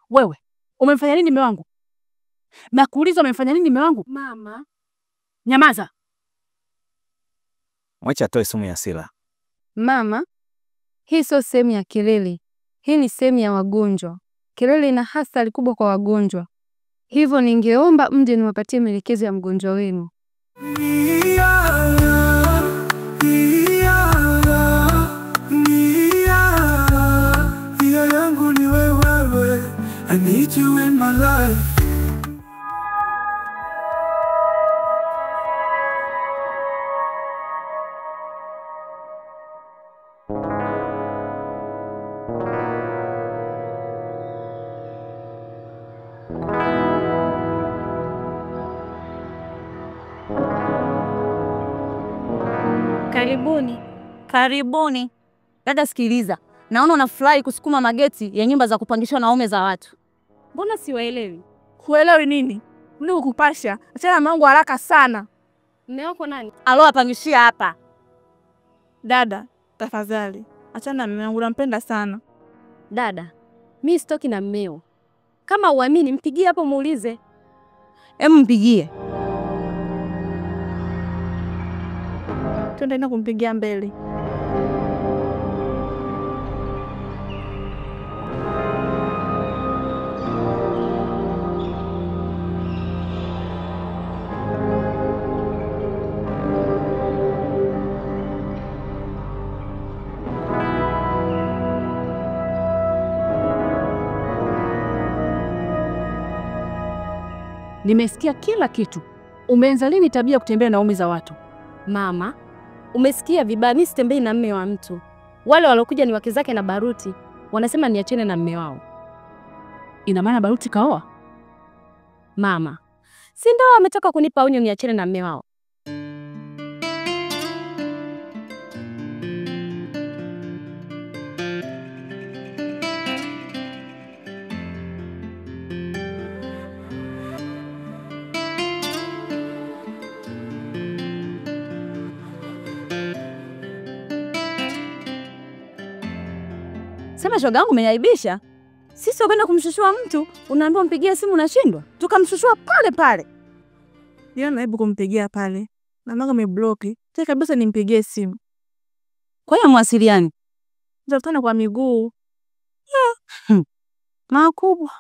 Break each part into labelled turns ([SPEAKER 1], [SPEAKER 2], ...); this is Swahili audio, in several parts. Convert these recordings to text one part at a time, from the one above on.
[SPEAKER 1] Wewe, umemfanya nini mume wangu? Nakuuliza umemfanya nini mume wangu?
[SPEAKER 2] Mama.
[SPEAKER 1] Nyamaza.
[SPEAKER 3] Mwacha atoe sumu ya hasira.
[SPEAKER 2] Mama, hii sio sehemu ya kelele. Hii ni sehemu ya wagonjwa. Kelele ina hatari kubwa kwa wagonjwa. Hivyo ningeomba mje niwapatie maelekezo ya mgonjwa wenu.
[SPEAKER 4] I need you in my life.
[SPEAKER 5] Karibuni. Karibuni. Dada sikiliza. Naona unafurahi kusukuma mageti ya nyumba za kupangishwa na waume za watu. Mbona siwaelewi?
[SPEAKER 1] Kuelewi nini? Mimi kukupasha. Achana na mangu haraka sana.
[SPEAKER 2] Mume wako nani?
[SPEAKER 5] Alo apangishia hapa.
[SPEAKER 1] Dada, tafadhali. Achana na mume wangu, nampenda sana.
[SPEAKER 2] Dada, mimi sitoki na mmeo. Kama uamini mpigie hapo muulize.
[SPEAKER 5] Mpigie.
[SPEAKER 1] Tuende na kumpigia mbele. Nimesikia kila kitu. Umeanza lini tabia kutembea na waume za watu?
[SPEAKER 2] Mama, umesikia vibaya, mimi sitembei na mme wa mtu. Wale walokuja ni wake zake na Baruti. Wanasema niachane na mme wao.
[SPEAKER 1] Ina maana Baruti kaoa?
[SPEAKER 2] Mama, si ndio ametoka kunipa onyo niachane na mme wao.
[SPEAKER 5] Sema shoga yangu umeaibisha. Sisi wapenda kumshushua mtu, unaambiwa mpigie simu unashindwa. Tukamshushua pale pale.
[SPEAKER 1] Ndio naibu kumpigia pale. Na mama ameblock. Sasa kabisa nimpigie simu.
[SPEAKER 5] Kwa hiyo mwasiliani.
[SPEAKER 1] Tutakutana kwa miguu.
[SPEAKER 5] Makubwa.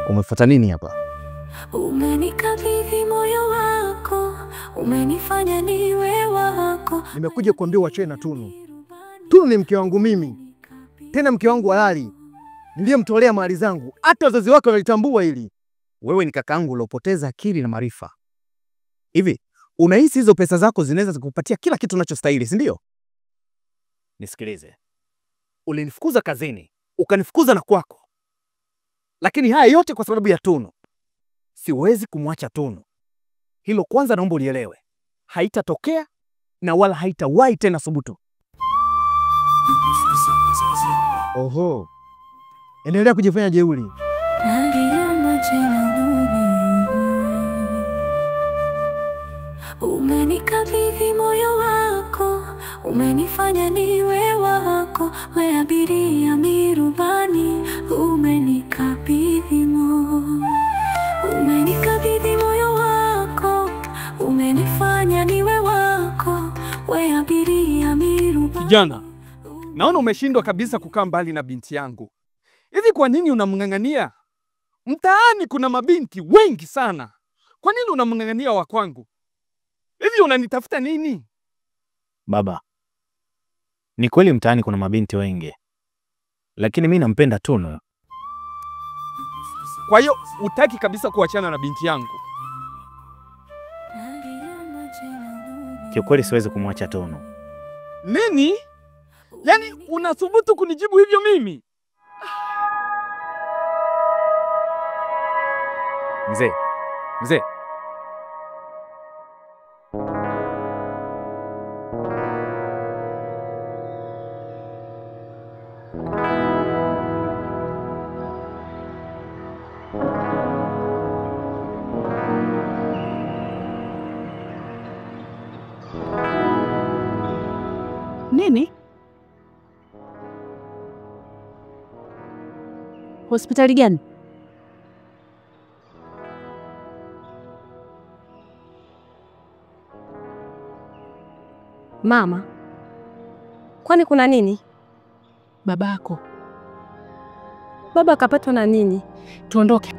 [SPEAKER 3] Umefuata nini hapa?
[SPEAKER 4] Umenikabidhi moyo wako, umenifanya niwe wako.
[SPEAKER 6] Nimekuja kuambia uachane na Tunu. Tunu ni mke wangu mimi. Tena mke wangu halali. Niliyemtolea mali zangu. Hata wazazi wake walitambua hili.
[SPEAKER 3] Wewe ni kakaangu uliopoteza akili na maarifa. Hivi, unahisi hizo pesa zako zinaweza kukupatia kila kitu unachostahili, si ndio? Nisikilize. Ulinifukuza kazini, ukanifukuza na kwako. Lakini haya yote kwa sababu ya Tunu. Siwezi kumwacha Tunu. Hilo kwanza naomba ulielewe. Haitatokea na wala haitawahi tena thubutu.
[SPEAKER 6] Oho. Endelea kujifanya jeuri.
[SPEAKER 4] Umenikabidhi moyo wako, umenifanya niwe wako. We abiria mirubani, umenikabidhi moyo wako, umenifanya niwe wako. We abiria mirubani.
[SPEAKER 7] Kijana, naona umeshindwa kabisa kukaa mbali na binti yangu. Hivi kwa nini unamng'ang'ania? Mtaani kuna mabinti wengi sana. Kwa nini unamng'ang'ania wa kwangu? Hivi unanitafuta nini?
[SPEAKER 3] Baba, ni kweli mtaani kuna mabinti wengi. Lakini mimi nampenda Tunu.
[SPEAKER 7] Kwa hiyo hutaki kabisa kuachana na binti yangu?
[SPEAKER 3] Kiukweli siwezi kumwacha Tunu.
[SPEAKER 7] Nini? Yaani unathubutu kunijibu hivyo mimi?
[SPEAKER 3] Mzee.
[SPEAKER 1] Nini?
[SPEAKER 5] Hospitali gani?
[SPEAKER 2] Mama, kwani kuna nini?
[SPEAKER 1] Babako.
[SPEAKER 2] Baba akapatwa na nini?
[SPEAKER 1] Tuondoke.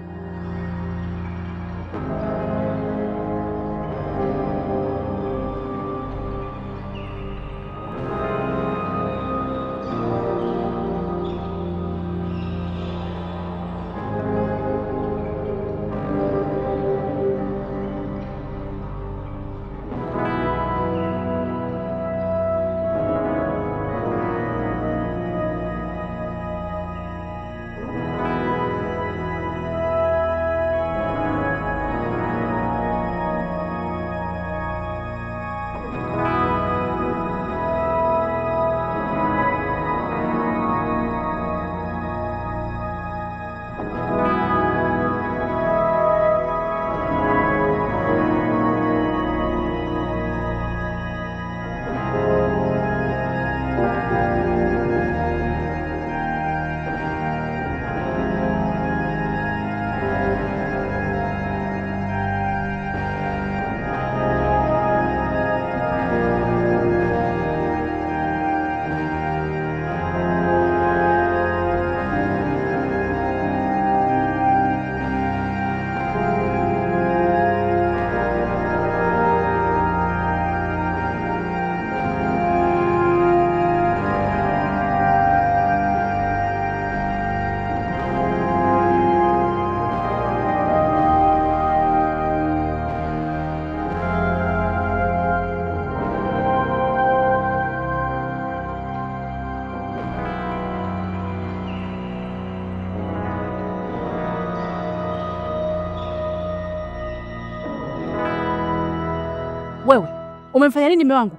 [SPEAKER 1] Wewe, umemfanya nini mume wangu?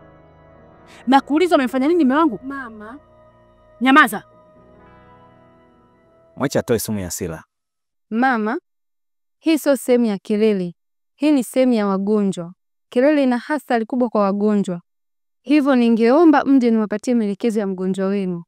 [SPEAKER 1] Nakuuliza umemfanya nini mume wangu?
[SPEAKER 2] Mama.
[SPEAKER 1] Nyamaza.
[SPEAKER 3] Mwacha atoe sumu ya hasira.
[SPEAKER 2] Mama, hii sio sehemu ya kelele. Hii ni sehemu ya wagonjwa. Kelele ina hatari kubwa kwa wagonjwa. Hivyo ningeomba mje niwapatie maelekezo ya mgonjwa wenu.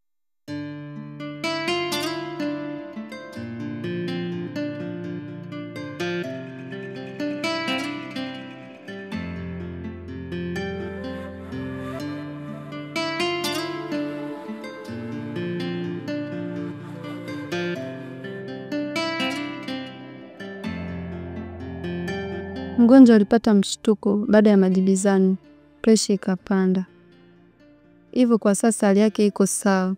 [SPEAKER 2] Mgonjwa alipata mshtuko baada ya majibizano, presha ikapanda. Hivyo kwa sasa hali yake iko sawa.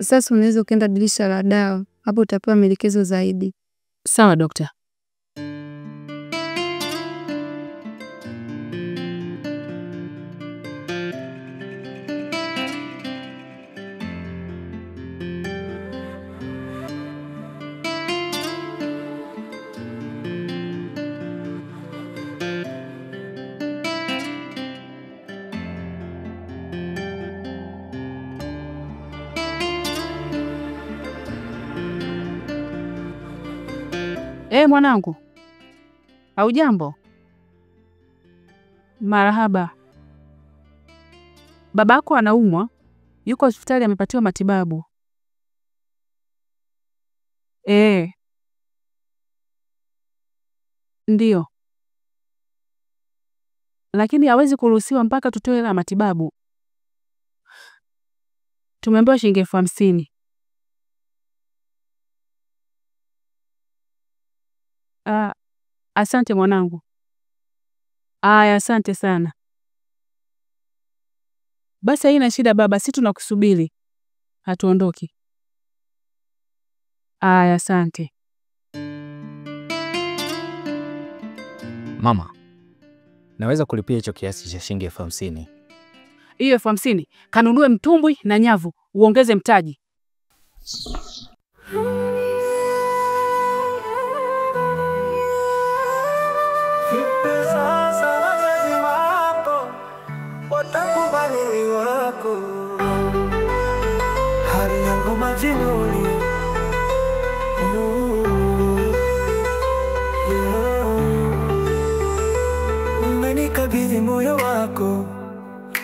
[SPEAKER 2] Sasa unaweza ukaenda dirisha la dawa, hapo utapewa maelekezo zaidi.
[SPEAKER 1] Sawa dokta. Mwanangu. Haujambo? Marahaba. Babako anaumwa, yuko hospitali amepatiwa matibabu. Ndiyo. Lakini hawezi kuruhusiwa mpaka tutoe hela matibabu. Tumeambiwa shilingi 50,000. Asante mwanangu. Aya, asante sana. Basi haina shida baba, sisi tunakusubiri. Hatuondoki. Aya, asante.
[SPEAKER 3] Mama, naweza kulipia hicho kiasi cha shilingi 50,000.
[SPEAKER 1] Hiyo 50,000 kanunue mtumbwi na nyavu, uongeze mtaji.
[SPEAKER 8] Hali yangu majinuni umenikabidhi moyo wako,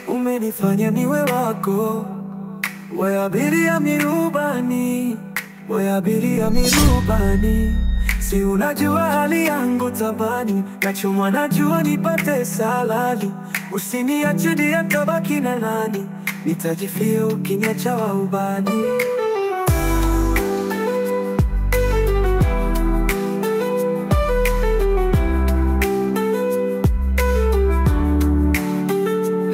[SPEAKER 8] umenifanya niwe wako. We abiria mirubani, we abiria mirubani, si unajua hali yangu tabani, nachomwa najua nipate saladi, usiniache dia tabaki na nani, nitajifia ukiniacha wa ubani.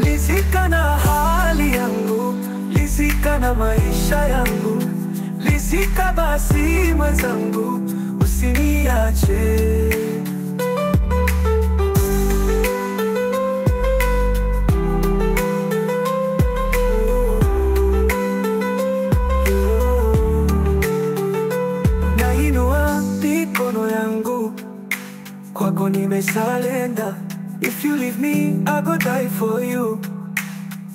[SPEAKER 8] Lizika na hali yangu, lizika na maisha yangu, lizika basi mwenzangu, usiniache. Nainua mikono yangu kwako, nimesalenda. If you leave me, I go die for you.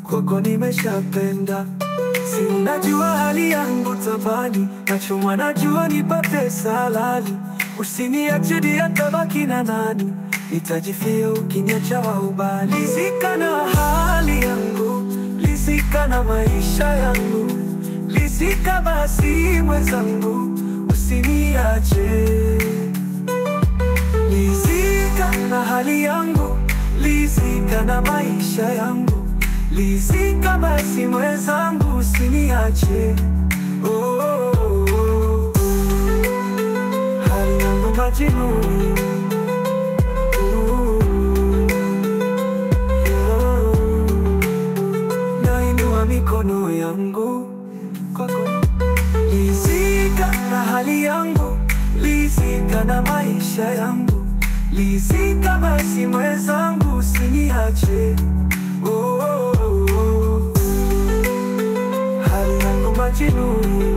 [SPEAKER 8] Kwako nimeshapenda, si unajua hali yangu tabani, nachomwa najua nipate saladi, usiniache dia tabaki na nani, nitajifia ukiniacha wa ubani. Lizika na hali yangu, lizika na maisha yangu, lizika basi mwenzangu, usiniache. Lizika na hali yangu, lizika na maisha yangu, lizika basi mwenzangu, usiniache. Oh, oh, oh. Hali yangu majinuni, nainua mikono yangu kwako. Lizika na hali yangu, lizika na maisha yangu, lizika basi mwenzangu, usiniache. Oh, oh, oh. Hali yangu majinuni.